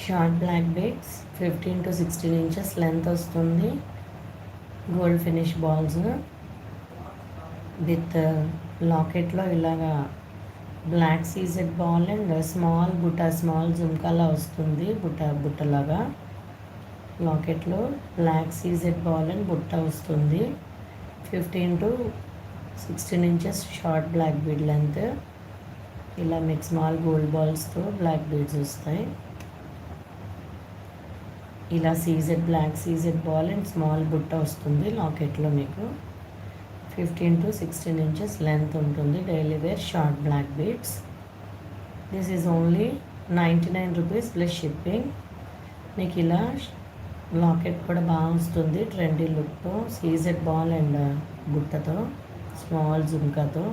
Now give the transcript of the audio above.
Short black beads 15 to 16 inches length వస్తుంది. Gold finish balls with లాకెట్లో ఇలాగా black CZ ball and small small జుమ్కాలా వస్తుంది. బుట్టలాగా లాకెట్లో బ్లాక్ సీజెడ్ బాల్ అండ్ బుట్ట వస్తుంది. 15 to 16 inches short black bead length. ఇలా మీకు స్మాల్ గోల్డ్ బాల్స్తో బ్లాక్ బీడ్స్ వస్తాయి. ఇలా black CZ ball and small బుట్ట వస్తుంది లాకెట్లో. మీకు 15 to 16 ఇంచెస్ లెంత్ ఉంటుంది. Daily wear short black beads. This is only 99 rupees plus shipping. మీకు ఇలా లాకెట్ కూడా బాగా వస్తుంది ట్రెండీ లుక్తో, సీజెడ్ బాల్ అండ్ బుట్టతో, స్మాల్ జుమ్కాతో.